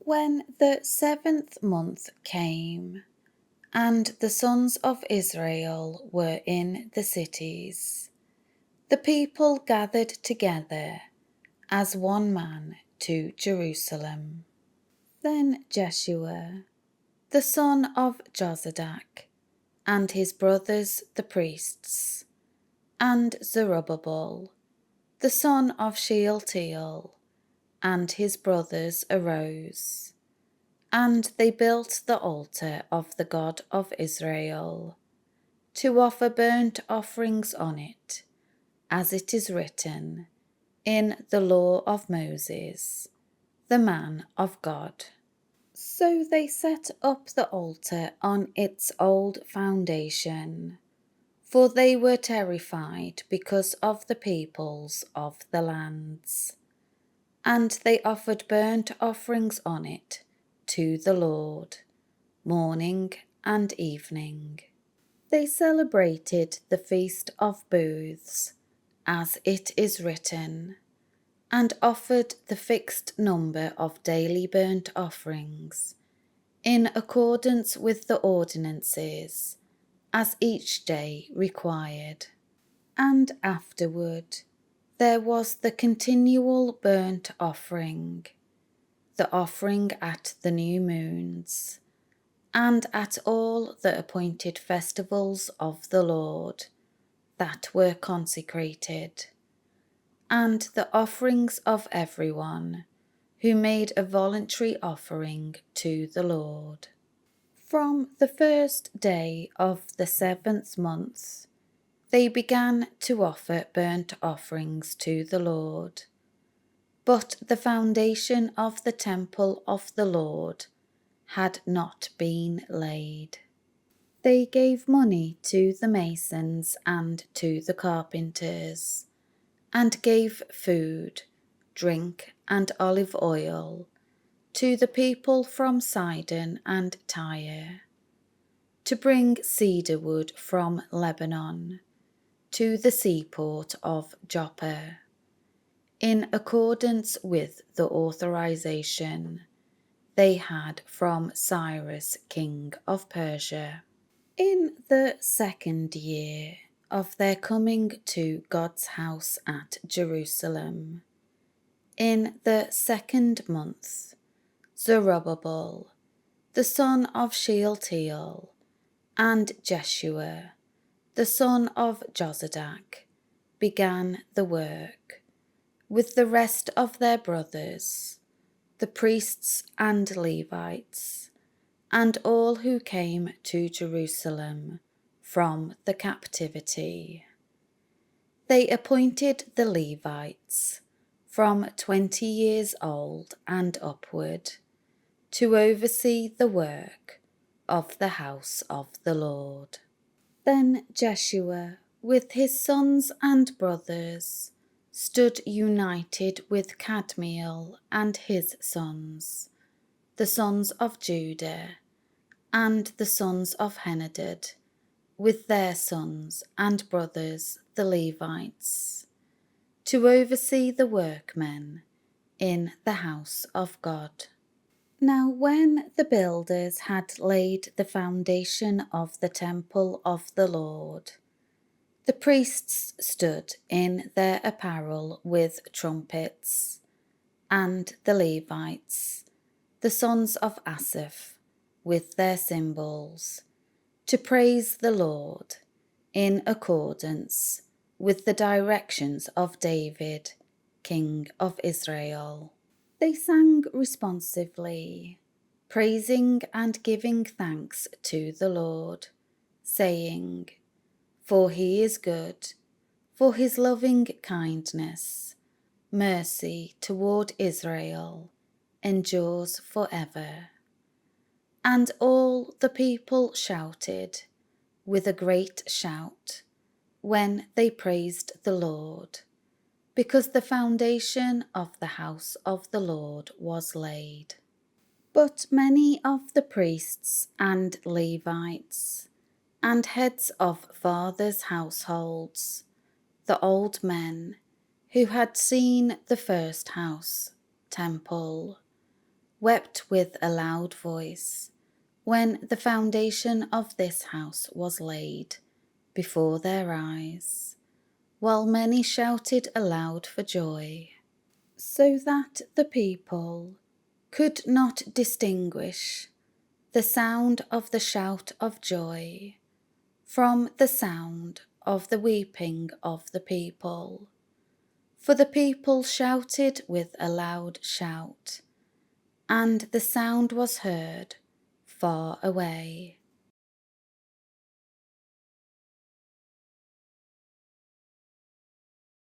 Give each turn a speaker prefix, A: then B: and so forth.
A: When the 7th month came, and the sons of Israel were in the cities, the people gathered together as one man to Jerusalem. Then Jeshua, the son of Jozadak, and his brothers the priests, and Zerubbabel, the son of Shealtiel, and his brothers arose, and they built the altar of the God of Israel, to offer burnt offerings on it, as it is written in the law of Moses, the man of God. So they set up the altar on its old foundation, for they were terrified because of the peoples of the lands. And they offered burnt offerings on it to the Lord, morning and evening. They celebrated the Feast of Booths, as it is written, and offered the fixed number of daily burnt offerings, in accordance with the ordinances, as each day required. And afterward there was the continual burnt offering, the offering at the new moons, and at all the appointed festivals of the Lord that were consecrated, and the offerings of everyone who made a voluntary offering to the Lord. From the first day of the 7th month, they began to offer burnt offerings to the Lord. But the foundation of the temple of the Lord had not been laid. They gave money to the masons and to the carpenters, and gave food, drink, and olive oil to the people from Sidon and Tyre, to bring cedar wood from Lebanon to the seaport of Joppa, in accordance with the authorization they had from Cyrus, king of Persia. In the 2nd year of their coming to God's house at Jerusalem, in the 2nd month, Zerubbabel, the son of Shealtiel, and Jeshua, the son of Jozadak, began the work, with the rest of their brothers, the priests and Levites, and all who came to Jerusalem from the captivity. They appointed the Levites from 20 years old and upward to oversee the work of the house of the Lord. Then Jeshua, with his sons and brothers, stood united with Kadmiel and his sons, the sons of Judah, and the sons of Henadad, with their sons and brothers the Levites, to oversee the workmen in the house of God. Now when the builders had laid the foundation of the temple of the Lord, the priests stood in their apparel with trumpets, and the Levites, the sons of Asaph, with their cymbals, to praise the Lord in accordance with the directions of David, king of Israel. They sang responsively, praising and giving thanks to the Lord, saying, "For he is good, for his loving kindness, mercy toward Israel endures forever." And all the people shouted with a great shout when they praised the Lord, because the foundation of the house of the Lord was laid. But many of the priests and Levites, and heads of fathers' households, the old men who had seen the first house, temple, wept with a loud voice when the foundation of this house was laid before their eyes, while many shouted aloud for joy, so that the people could not distinguish the sound of the shout of joy from the sound of the weeping of the people. For the people shouted with a loud shout, and the sound was heard far away.